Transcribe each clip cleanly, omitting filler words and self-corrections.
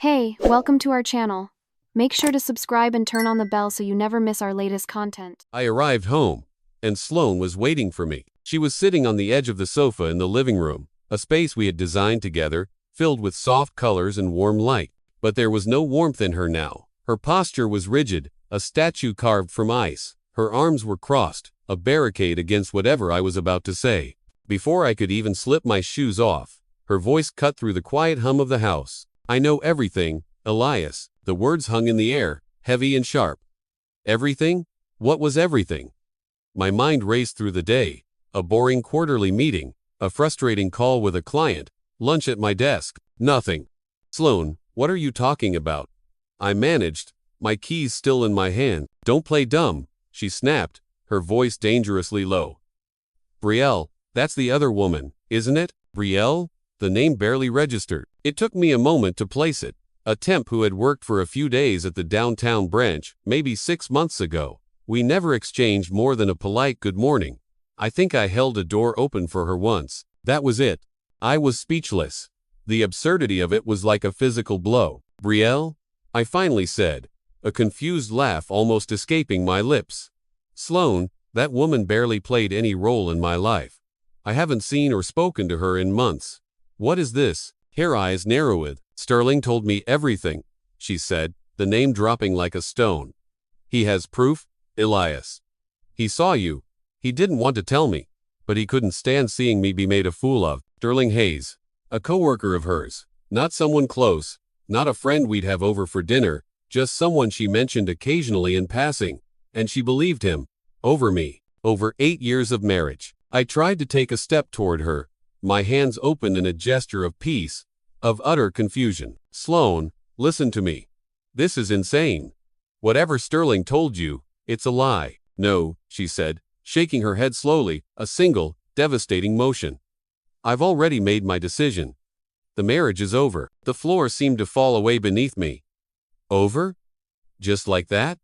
Hey, welcome to our channel. Make sure to subscribe and turn on the bell so you never miss our latest content. I arrived home, and Sloane was waiting for me. She was sitting on the edge of the sofa in the living room, a space we had designed together, filled with soft colors and warm light. But there was no warmth in her now. Her posture was rigid, a statue carved from ice. Her arms were crossed, a barricade against whatever I was about to say. Before I could even slip my shoes off, her voice cut through the quiet hum of the house. "I know everything, Elias." The words hung in the air, heavy and sharp. Everything? What was everything? My mind raced through the day. A boring quarterly meeting, a frustrating call with a client, lunch at my desk. Nothing. "Sloane, what are you talking about?" I managed, my keys still in my hand. "Don't play dumb," she snapped, her voice dangerously low. "Brielle, that's the other woman, isn't it?" Brielle? The name barely registered. It took me a moment to place it. A temp who had worked for a few days at the downtown branch, maybe 6 months ago. We never exchanged more than a polite good morning. I think I held a door open for her once. That was it. I was speechless. The absurdity of it was like a physical blow. "Brielle?" I finally said, a confused laugh almost escaping my lips. "Sloane, that woman barely played any role in my life. I haven't seen or spoken to her in months. What is this?" Her eyes narrowed. "Sterling told me everything," she said, the name dropping like a stone. "He has proof, Elias. He saw you. He didn't want to tell me, but he couldn't stand seeing me be made a fool of." Sterling Hayes, a coworker of hers, not someone close, not a friend we'd have over for dinner, just someone she mentioned occasionally in passing, and she believed him. Over me. Over 8 years of marriage. I tried to take a step toward her, my hands open in a gesture of peace, of utter confusion. "Sloane, listen to me. This is insane. Whatever Sterling told you, it's a lie." "No," she said, shaking her head slowly, a single, devastating motion. "I've already made my decision. The marriage is over." The floor seemed to fall away beneath me. Over? Just like that?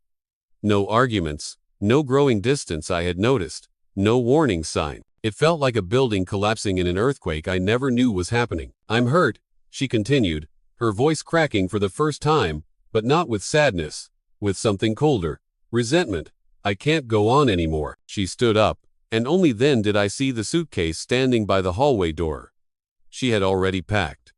No arguments, no growing distance I had noticed, no warning sign. It felt like a building collapsing in an earthquake I never knew was happening. "I'm hurt," she continued, her voice cracking for the first time, but not with sadness, with something colder, resentment. "I can't go on anymore." She stood up, and only then did I see the suitcase standing by the hallway door. She had already packed.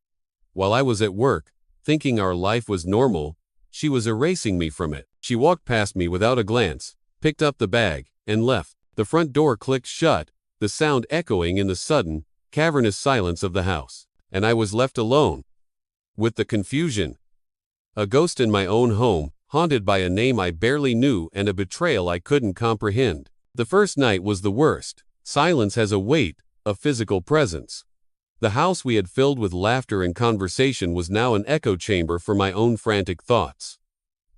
While I was at work, thinking our life was normal, she was erasing me from it. She walked past me without a glance, picked up the bag, and left. The front door clicked shut, the sound echoing in the sudden, cavernous silence of the house. And I was left alone. With the confusion. A ghost in my own home, haunted by a name I barely knew and a betrayal I couldn't comprehend. The first night was the worst. Silence has a weight, a physical presence. The house we had filled with laughter and conversation was now an echo chamber for my own frantic thoughts.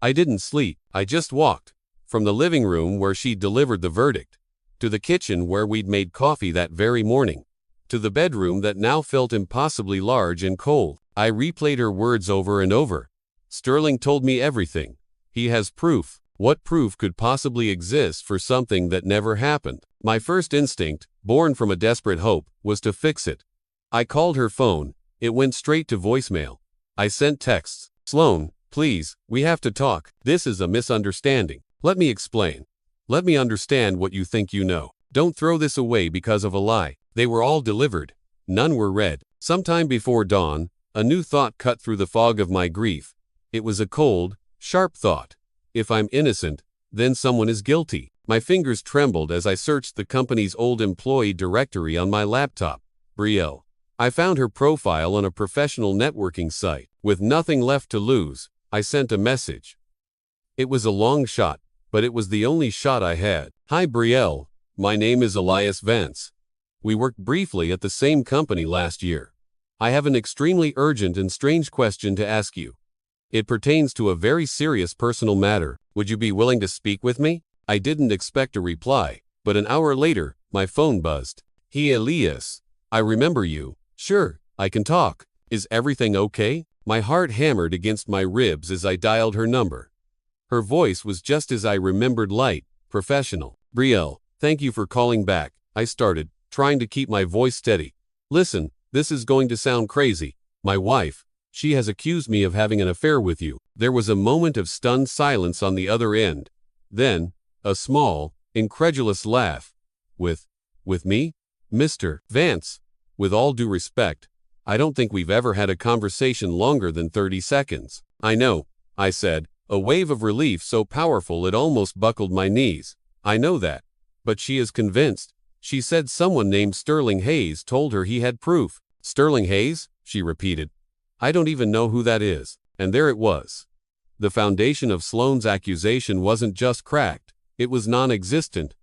I didn't sleep, I just walked. From the living room where she'd delivered the verdict, to the kitchen where we'd made coffee that very morning, to the bedroom that now felt impossibly large and cold. I replayed her words over and over. "Sterling told me everything. He has proof." What proof could possibly exist for something that never happened? My first instinct, born from a desperate hope, was to fix it. I called her phone. It went straight to voicemail. I sent texts. "Sloane, please, we have to talk. This is a misunderstanding. Let me explain. Let me understand what you think you know. Don't throw this away because of a lie." They were all delivered. None were read. Sometime before dawn, a new thought cut through the fog of my grief. It was a cold, sharp thought. If I'm innocent, then someone is guilty. My fingers trembled as I searched the company's old employee directory on my laptop. Brielle. I found her profile on a professional networking site. With nothing left to lose, I sent a message. It was a long shot, but it was the only shot I had. "Hi Brielle, my name is Elias Vance. We worked briefly at the same company last year. I have an extremely urgent and strange question to ask you. It pertains to a very serious personal matter. Would you be willing to speak with me?" I didn't expect a reply, but an hour later, my phone buzzed. "Hey Elias, I remember you. Sure, I can talk. Is everything okay?" My heart hammered against my ribs as I dialed her number. Her voice was just as I remembered, light, professional. "Brielle, thank you for calling back," I started, trying to keep my voice steady. "Listen, this is going to sound crazy. My wife, She has accused me of having an affair with you." There was a moment of stunned silence on the other end. Then, a small, incredulous laugh. With me? Mr. Vance, with all due respect, I don't think we've ever had a conversation longer than 30 seconds. "I know," I said, a wave of relief so powerful it almost buckled my knees. "I know that. But she is convinced. She said someone named Sterling Hayes told her he had proof." "Sterling Hayes?" she repeated. "I don't even know who that is." And there it was. The foundation of Sloane's accusation wasn't just cracked, it was non-existent.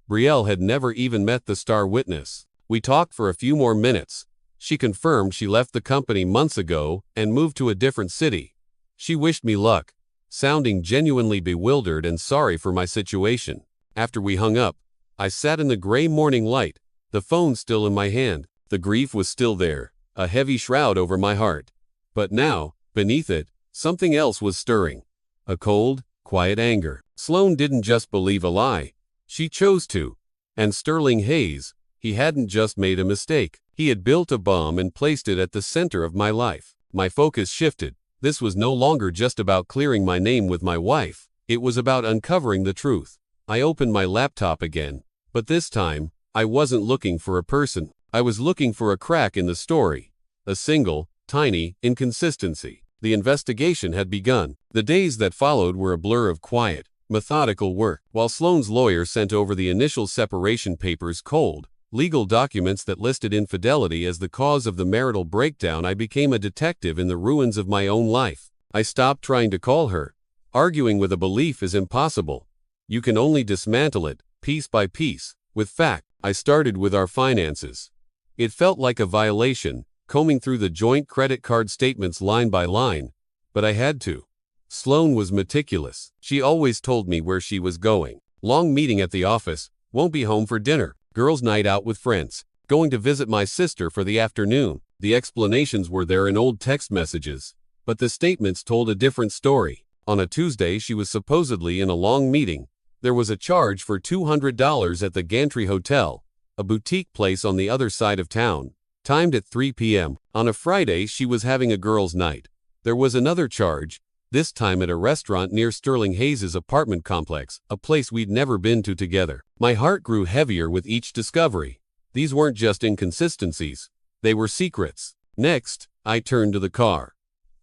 Betrayal had never even met the star witness. We talked for a few more minutes. She confirmed she left the company months ago and moved to a different city. She wished me luck, sounding genuinely bewildered and sorry for my situation. After we hung up, I sat in the gray morning light, the phone still in my hand. The grief was still there, a heavy shroud over my heart. But now, beneath it, something else was stirring. A cold, quiet anger. Sloane didn't just believe a lie. She chose to. And Sterling Hayes, he hadn't just made a mistake. He had built a bomb and placed it at the center of my life. My focus shifted. This was no longer just about clearing my name with my wife. It was about uncovering the truth. I opened my laptop again. But this time, I wasn't looking for a person. I was looking for a crack in the story. A single, tiny inconsistency. The investigation had begun. The days that followed were a blur of quiet, methodical work. While Sloane's lawyer sent over the initial separation papers cold, legal documents that listed infidelity as the cause of the marital breakdown, I became a detective in the ruins of my own life. I stopped trying to call her. Arguing with a belief is impossible. You can only dismantle it, piece by piece, with fact. I started with our finances. It felt like a violation, combing through the joint credit card statements line by line, but I had to. Sloane was meticulous. She always told me where she was going. Long meeting at the office, won't be home for dinner, girls' night out with friends, going to visit my sister for the afternoon. The explanations were there in old text messages, but the statements told a different story. On a Tuesday she was supposedly in a long meeting. There was a charge for $200 at the Gantry Hotel, a boutique place on the other side of town, timed at 3 p.m. On a Friday she was having a girls' night. There was another charge, this time at a restaurant near Sterling Hayes' apartment complex, a place we'd never been to together. My heart grew heavier with each discovery. These weren't just inconsistencies, they were secrets. Next, I turned to the car.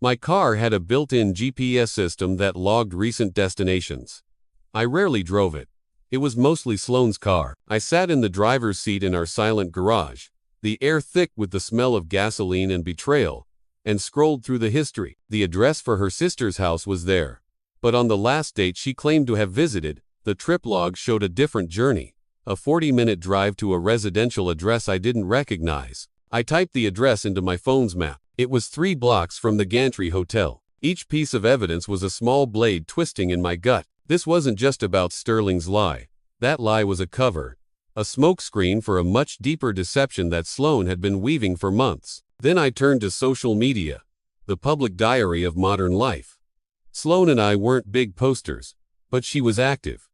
My car had a built-in GPS system that logged recent destinations. I rarely drove it. It was mostly Sloane's car. I sat in the driver's seat in our silent garage, the air thick with the smell of gasoline and betrayal, and scrolled through the history. The address for her sister's house was there. But on the last date she claimed to have visited, the trip log showed a different journey. A 40-minute drive to a residential address I didn't recognize. I typed the address into my phone's map. It was 3 blocks from the Gantry Hotel. Each piece of evidence was a small blade twisting in my gut. This wasn't just about Sterling's lie. That lie was a cover, a smokescreen for a much deeper deception that Sloane had been weaving for months. Then I turned to social media, the public diary of modern life. Sloane and I weren't big posters, but she was active.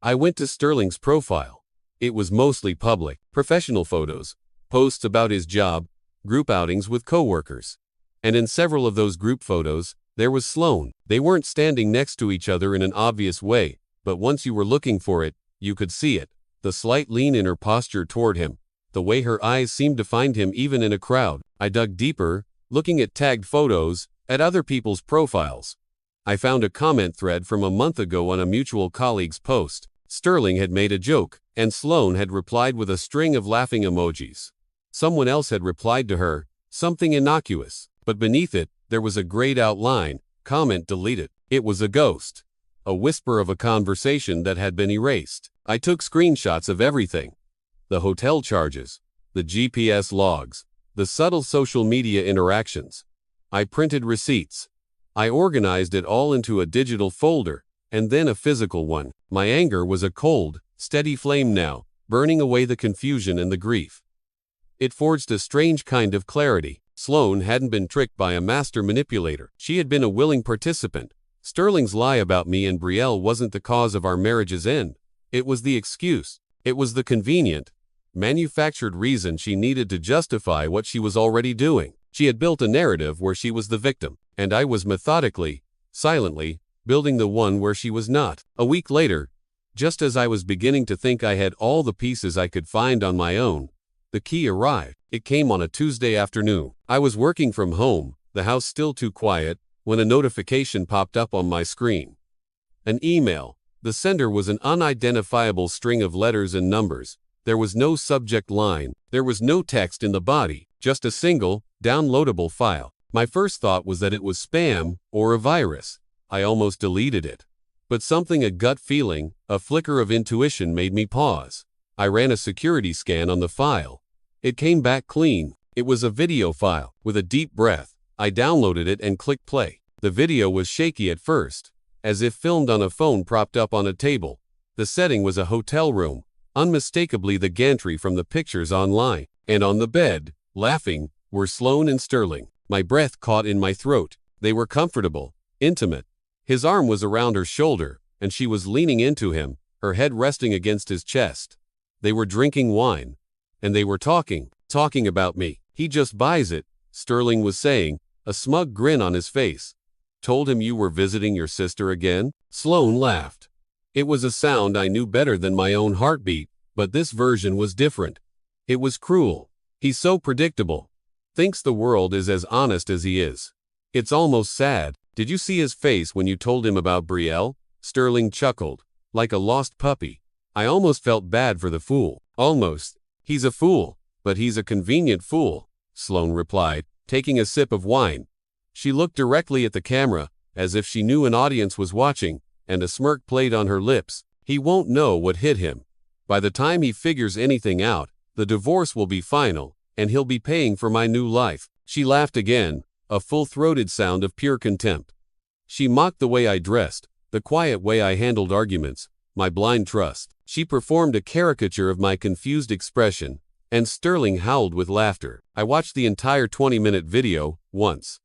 I went to Sterling's profile. It was mostly public, professional photos, posts about his job, group outings with coworkers. And in several of those group photos, there was Sloane. They weren't standing next to each other in an obvious way, but once you were looking for it, you could see it. The slight lean in her posture toward him, the way her eyes seemed to find him even in a crowd. I dug deeper, looking at tagged photos, at other people's profiles. I found a comment thread from a month ago on a mutual colleague's post. Sterling had made a joke, and Sloane had replied with a string of laughing emojis. Someone else had replied to her, something innocuous, but beneath it, there was a grayed out line, comment deleted. It was a ghost, a whisper of a conversation that had been erased. I took screenshots of everything. The hotel charges, the GPS logs, the subtle social media interactions. I printed receipts. I organized it all into a digital folder, and then a physical one. My anger was a cold, steady flame now, burning away the confusion and the grief. It forged a strange kind of clarity. Sloane hadn't been tricked by a master manipulator. She had been a willing participant. Sterling's lie about me and Betrayal wasn't the cause of our marriage's end. It was the excuse. It was the convenient, manufactured reason she needed to justify what she was already doing. She had built a narrative where she was the victim, and I was methodically, silently, building the one where she was not. A week later, just as I was beginning to think I had all the pieces I could find on my own, the key arrived. It came on a Tuesday afternoon. I was working from home, the house still too quiet, when a notification popped up on my screen. An email. The sender was an unidentifiable string of letters and numbers. There was no subject line. There was no text in the body, just a single, downloadable file. My first thought was that it was spam or a virus. I almost deleted it. But something, a gut feeling, a flicker of intuition made me pause. I ran a security scan on the file. It came back clean. It was a video file. With a deep breath, I downloaded it and clicked play. The video was shaky at first, as if filmed on a phone propped up on a table. The setting was a hotel room, unmistakably the gantry from the pictures online. And on the bed, laughing, were Sloan and Sterling. My breath caught in my throat. They were comfortable, intimate. His arm was around her shoulder, and she was leaning into him, her head resting against his chest. They were drinking wine. And they were talking about me. He just buys it, Sterling was saying, a smug grin on his face. Told him you were visiting your sister again? Sloan laughed. It was a sound I knew better than my own heartbeat, but this version was different. It was cruel. He's so predictable. Thinks the world is as honest as he is. It's almost sad. Did you see his face when you told him about Betrayal? Sterling chuckled, like a lost puppy. I almost felt bad for the fool. Almost. He's a fool, but he's a convenient fool, Sloan replied, taking a sip of wine. She looked directly at the camera, as if she knew an audience was watching, and a smirk played on her lips. He won't know what hit him. By the time he figures anything out, the divorce will be final, and he'll be paying for my new life. She laughed again, a full-throated sound of pure contempt. She mocked the way I dressed, the quiet way I handled arguments, my blind trust. She performed a caricature of my confused expression, and Sterling howled with laughter. I watched the entire 20-minute video, once.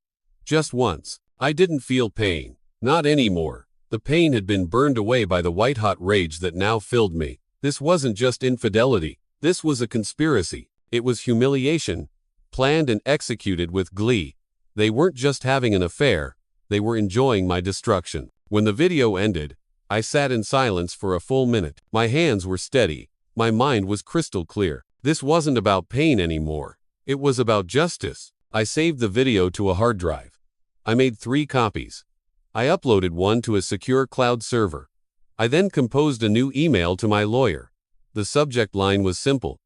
Just once. I didn't feel pain. Not anymore. The pain had been burned away by the white-hot rage that now filled me. This wasn't just infidelity. This was a conspiracy. It was humiliation, planned and executed with glee. They weren't just having an affair. They were enjoying my destruction. When the video ended, I sat in silence for a full minute. My hands were steady. My mind was crystal clear. This wasn't about pain anymore. It was about justice. I saved the video to a hard drive. I made 3 copies. I uploaded one to a secure cloud server. I then composed a new email to my lawyer. The subject line was simple.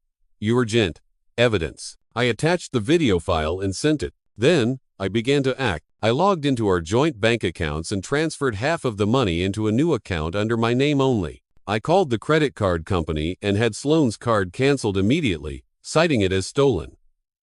Urgent. Evidence. I attached the video file and sent it. Then, I began to act. I logged into our joint bank accounts and transferred half of the money into a new account under my name only. I called the credit card company and had Sloan's card canceled immediately, citing it as stolen.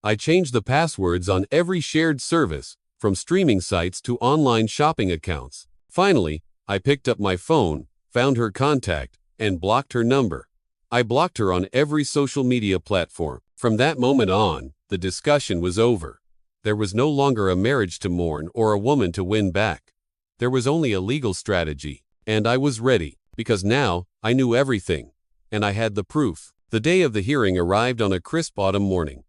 I changed the passwords on every shared service, from streaming sites to online shopping accounts. Finally, I picked up my phone, found her contact, and blocked her number. I blocked her on every social media platform. From that moment on, the discussion was over. There was no longer a marriage to mourn or a woman to win back. There was only a legal strategy, and I was ready, because now I knew everything, and I had the proof. The day of the hearing arrived on a crisp autumn morning.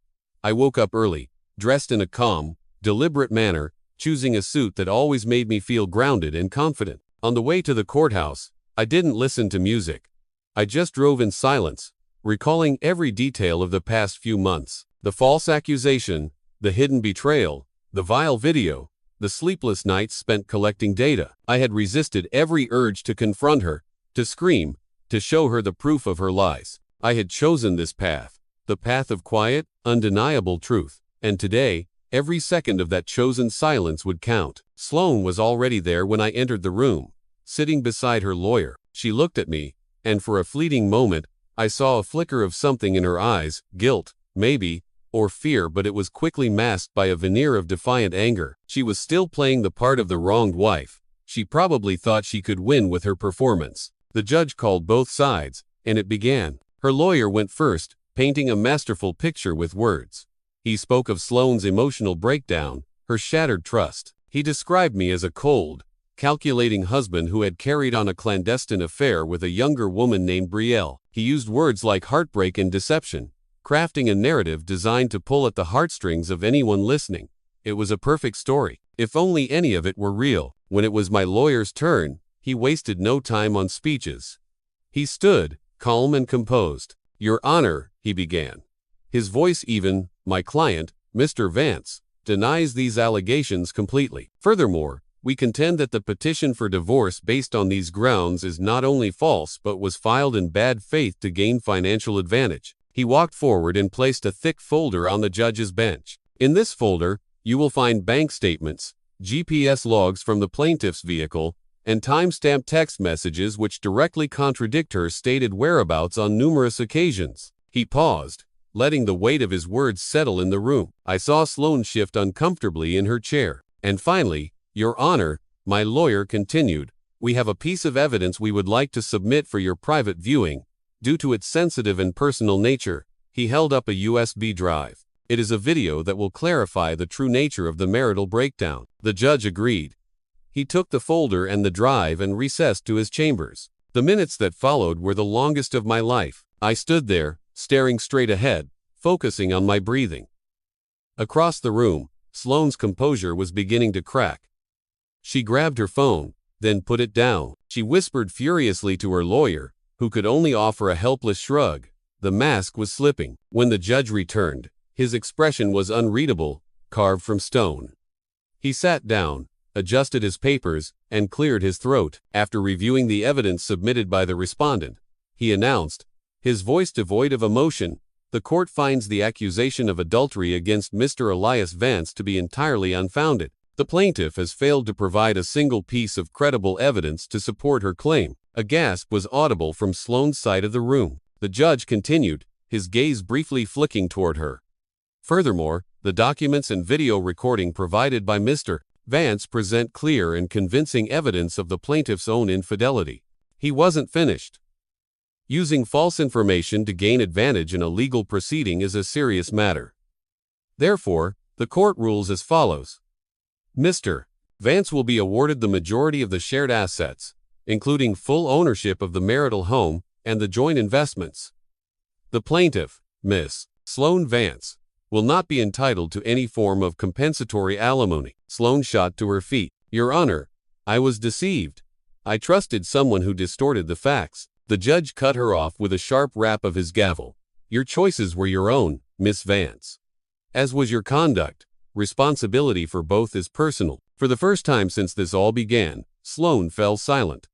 I woke up early, dressed in a calm, deliberate manner, choosing a suit that always made me feel grounded and confident. On the way to the courthouse, I didn't listen to music. I just drove in silence, recalling every detail of the past few months. The false accusation, the hidden betrayal, the vile video, the sleepless nights spent collecting data. I had resisted every urge to confront her, to scream, to show her the proof of her lies. I had chosen this path, the path of quiet, undeniable truth. And today, every second of that chosen silence would count. Sloan was already there when I entered the room, sitting beside her lawyer. She looked at me, and for a fleeting moment, I saw a flicker of something in her eyes, guilt, maybe, or fear, but it was quickly masked by a veneer of defiant anger. She was still playing the part of the wronged wife. She probably thought she could win with her performance. The judge called both sides, and it began. Her lawyer went first, painting a masterful picture with words. He spoke of Sloan's emotional breakdown, her shattered trust. He described me as a cold, calculating husband who had carried on a clandestine affair with a younger woman named Betrayal. He used words like heartbreak and deception, crafting a narrative designed to pull at the heartstrings of anyone listening. It was a perfect story. If only any of it were real. When it was my lawyer's turn, he wasted no time on speeches. He stood, calm and composed. "Your Honor," he began. His voice even, "My client, Mr. Vance, denies these allegations completely. Furthermore, we contend that the petition for divorce based on these grounds is not only false but was filed in bad faith to gain financial advantage." He walked forward and placed a thick folder on the judge's bench. "In this folder, you will find bank statements, GPS logs from the plaintiff's vehicle, and time-stamped text messages which directly contradict her stated whereabouts on numerous occasions." He paused, letting the weight of his words settle in the room. I saw Sloane shift uncomfortably in her chair. "And finally, Your Honor," my lawyer continued, "we have a piece of evidence we would like to submit for your private viewing. Due to its sensitive and personal nature," he held up a USB drive. "It is a video that will clarify the true nature of the marital breakdown." The judge agreed. He took the folder and the drive and recessed to his chambers. The minutes that followed were the longest of my life. I stood there, staring straight ahead, focusing on my breathing. Across the room, Sloane's composure was beginning to crack. She grabbed her phone, then put it down. She whispered furiously to her lawyer, who could only offer a helpless shrug. The mask was slipping. When the judge returned, his expression was unreadable, carved from stone. He sat down, adjusted his papers, and cleared his throat. After reviewing the evidence submitted by the respondent, he announced, his voice devoid of emotion, "The court finds the accusation of adultery against Mr. Elias Vance to be entirely unfounded. The plaintiff has failed to provide a single piece of credible evidence to support her claim." A gasp was audible from Sloane's side of the room. The judge continued, his gaze briefly flicking toward her. "Furthermore, the documents and video recording provided by Mr. Vance present clear and convincing evidence of the plaintiff's own infidelity." He wasn't finished. "Using false information to gain advantage in a legal proceeding is a serious matter. Therefore, the court rules as follows. Mr. Vance will be awarded the majority of the shared assets, including full ownership of the marital home and the joint investments. The plaintiff, Miss Sloane Vance, will not be entitled to any form of compensatory alimony." Sloane shot to her feet. "Your Honor, I was deceived. I trusted someone who distorted the facts." The judge cut her off with a sharp rap of his gavel. "Your choices were your own, Miss Vance. As was your conduct. Responsibility for both is personal." For the first time since this all began, Sloane fell silent.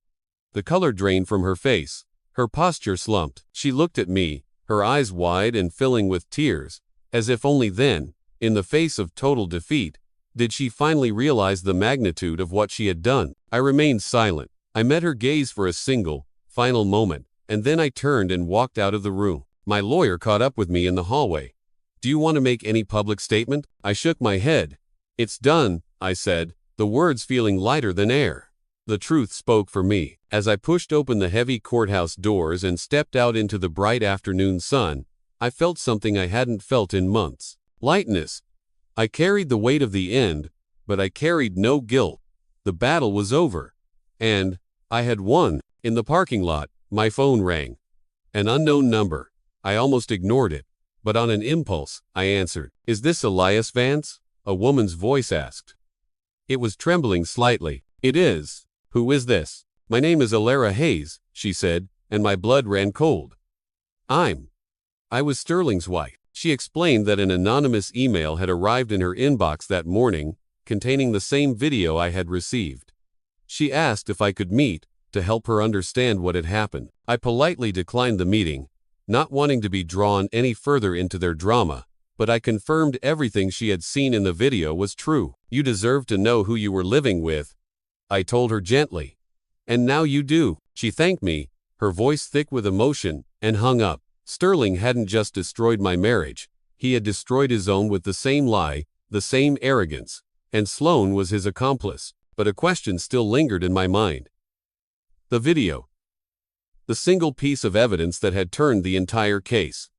The color drained from her face. Her posture slumped. She looked at me, her eyes wide and filling with tears, as if only then, in the face of total defeat, did she finally realize the magnitude of what she had done. I remained silent. I met her gaze for a single, final moment, and then I turned and walked out of the room. My lawyer caught up with me in the hallway. "Do you want to make any public statement?" I shook my head. "It's done," I said, the words feeling lighter than air. The truth spoke for me. As I pushed open the heavy courthouse doors and stepped out into the bright afternoon sun, I felt something I hadn't felt in months. Lightness. I carried the weight of the end, but I carried no guilt. The battle was over. And I had won. In the parking lot, my phone rang. An unknown number. I almost ignored it, but on an impulse, I answered. "Is this Elias Vance?" a woman's voice asked. It was trembling slightly. "It is. Who is this?" "My name is Alara Hayes," she said, and my blood ran cold. I was Sterling's wife. She explained that an anonymous email had arrived in her inbox that morning, containing the same video I had received. She asked if I could meet, to help her understand what had happened. I politely declined the meeting, not wanting to be drawn any further into their drama, but I confirmed everything she had seen in the video was true. "You deserve to know who you were living with," I told her gently. "And now you do." She thanked me, her voice thick with emotion, and hung up. Sterling hadn't just destroyed my marriage, he had destroyed his own with the same lie, the same arrogance, and Sloane was his accomplice. But a question still lingered in my mind. The video. The single piece of evidence that had turned the entire case.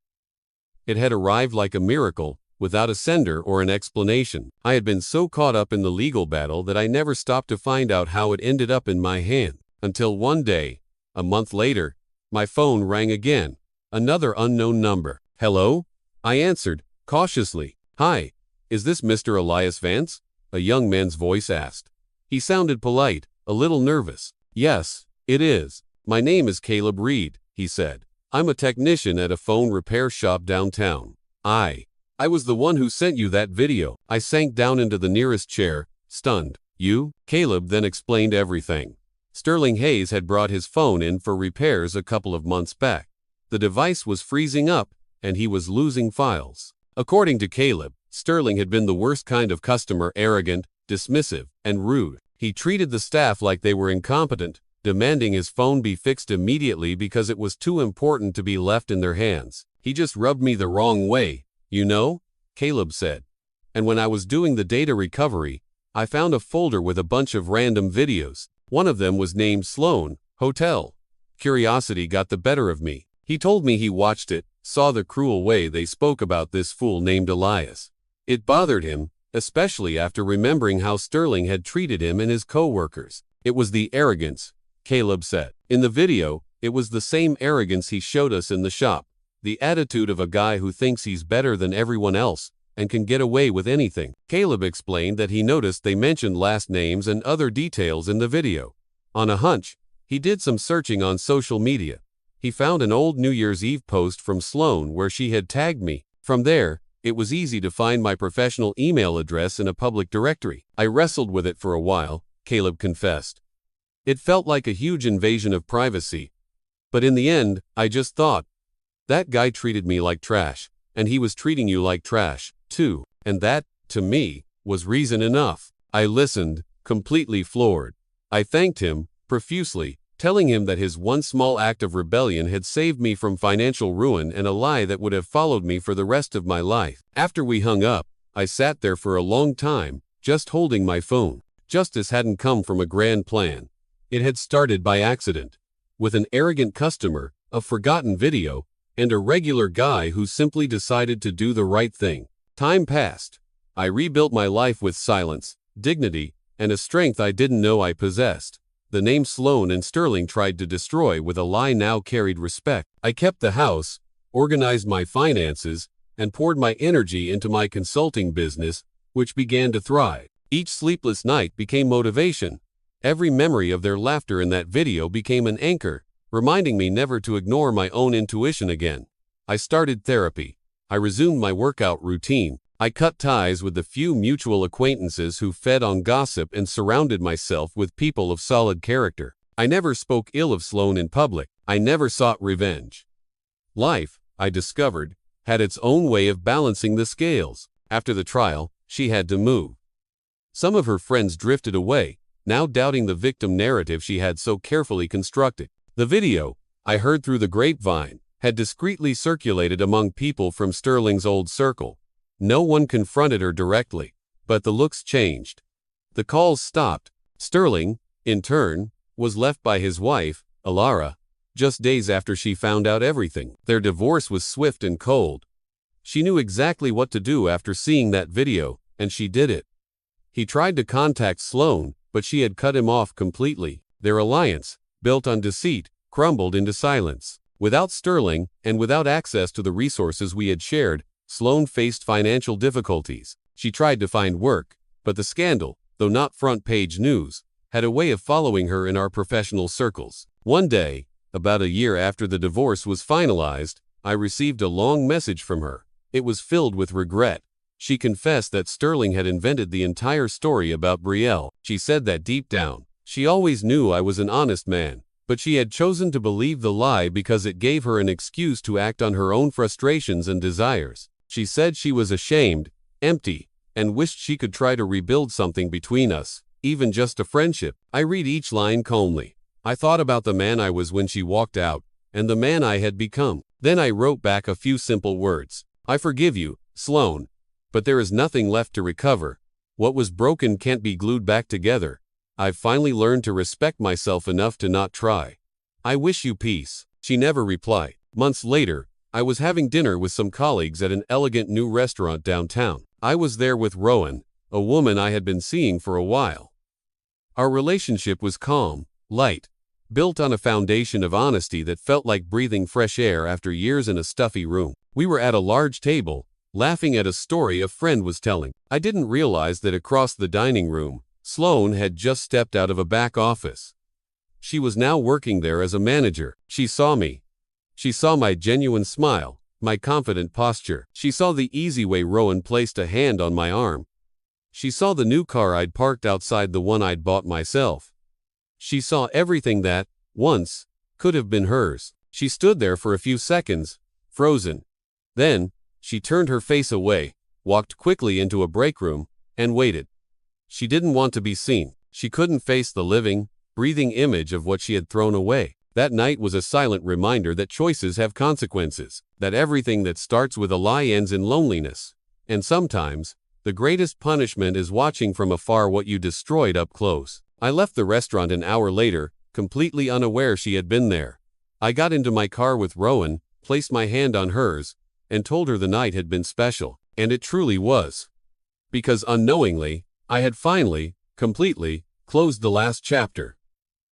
It had arrived like a miracle, without a sender or an explanation. I had been so caught up in the legal battle that I never stopped to find out how it ended up in my hand. Until one day, a month later, my phone rang again. Another unknown number. "Hello?" I answered, cautiously. "Hi, "Is this Mr. Elias Vance?" a young man's voice asked. He sounded polite, a little nervous. "Yes, it is. My name is Caleb Reed," he said. "I'm a technician at a phone repair shop downtown. I was the one who sent you that video." I sank down into the nearest chair, stunned. "You?" Caleb then explained everything. Sterling Hayes had brought his phone in for repairs a couple of months back. The device was freezing up, and he was losing files. According to Caleb, Sterling had been the worst kind of customer, arrogant, dismissive, and rude. He treated the staff like they were incompetent, demanding his phone be fixed immediately because it was too important to be left in their hands. "He just rubbed me the wrong way, you know," Caleb said. "And when I was doing the data recovery, I found a folder with a bunch of random videos. One of them was named Sloan Hotel. Curiosity got the better of me. He told me he watched it, saw the cruel way they spoke about this fool named Elias. It bothered him, especially after remembering how Sterling had treated him and his co-workers. It was the arrogance," Caleb said. "In the video, it was the same arrogance he showed us in the shop. The attitude of a guy who thinks he's better than everyone else and can get away with anything." Caleb explained that he noticed they mentioned last names and other details in the video. On a hunch, he did some searching on social media. He found an old New Year's Eve post from Sloan where she had tagged me. From there, it was easy to find my professional email address in a public directory. "I wrestled with it for a while," Caleb confessed. "It felt like a huge invasion of privacy. But in the end, I just thought, that guy treated me like trash, and he was treating you like trash, too. And that, to me, was reason enough." I listened, completely floored. I thanked him, profusely, telling him that his one small act of rebellion had saved me from financial ruin and a lie that would have followed me for the rest of my life. After we hung up, I sat there for a long time, just holding my phone. Justice hadn't come from a grand plan. It had started by accident, with an arrogant customer, a forgotten video, and a regular guy who simply decided to do the right thing. Time passed. I rebuilt my life with silence, dignity, and a strength I didn't know I possessed. The name Sloan and Sterling tried to destroy with a lie now carried respect. I kept the house, organized my finances, and poured my energy into my consulting business, which began to thrive. Each sleepless night became motivation. Every memory of their laughter in that video became an anchor, reminding me never to ignore my own intuition again. I started therapy. I resumed my workout routine. I cut ties with the few mutual acquaintances who fed on gossip and surrounded myself with people of solid character. I never spoke ill of Sloan in public. I never sought revenge. Life, I discovered, had its own way of balancing the scales. After the trial, she had to move. Some of her friends drifted away, now doubting the victim narrative she had so carefully constructed. The video, I heard through the grapevine, had discreetly circulated among people from Sterling's old circle. No one confronted her directly, but the looks changed. The calls stopped. Sterling, in turn, was left by his wife, Alara, just days after she found out everything. Their divorce was swift and cold. She knew exactly what to do after seeing that video, and she did it. He tried to contact Sloan, but she had cut him off completely. Their alliance, built on deceit, crumbled into silence. Without Sterling, and without access to the resources we had shared, Sloan faced financial difficulties. She tried to find work, but the scandal, though not front-page news, had a way of following her in our professional circles. One day, about a year after the divorce was finalized, I received a long message from her. It was filled with regret. She confessed that Sterling had invented the entire story about Betrayal. She said that deep down, she always knew I was an honest man, but she had chosen to believe the lie because it gave her an excuse to act on her own frustrations and desires. She said she was ashamed, empty, and wished she could try to rebuild something between us, even just a friendship. I read each line calmly. I thought about the man I was when she walked out, and the man I had become. Then I wrote back a few simple words. "I forgive you, Sloan, but there is nothing left to recover. What was broken can't be glued back together. I've finally learned to respect myself enough to not try. I wish you peace." She never replied. Months later, I was having dinner with some colleagues at an elegant new restaurant downtown. I was there with Rowan, a woman I had been seeing for a while. Our relationship was calm, light, built on a foundation of honesty that felt like breathing fresh air after years in a stuffy room. We were at a large table, laughing at a story a friend was telling. I didn't realize that across the dining room, Sloane had just stepped out of a back office. She was now working there as a manager. She saw me. She saw my genuine smile, my confident posture. She saw the easy way Rowan placed a hand on my arm. She saw the new car I'd parked outside the one I'd bought myself. She saw everything that, once, could have been hers. She stood there for a few seconds, frozen. Then, she turned her face away, walked quickly into a break room, and waited. She didn't want to be seen. She couldn't face the living, breathing image of what she had thrown away. That night was a silent reminder that choices have consequences, that everything that starts with a lie ends in loneliness. And sometimes, the greatest punishment is watching from afar what you destroyed up close. I left the restaurant an hour later, completely unaware she had been there. I got into my car with Rowan, placed my hand on hers, and told her the night had been special. And it truly was. Because unknowingly, I had finally, completely, closed the last chapter.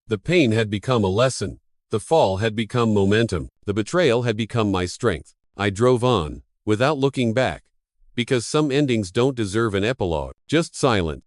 The pain had become a lesson. The fall had become momentum. The betrayal had become my strength. I drove on, without looking back. Because some endings don't deserve an epilogue, just silent.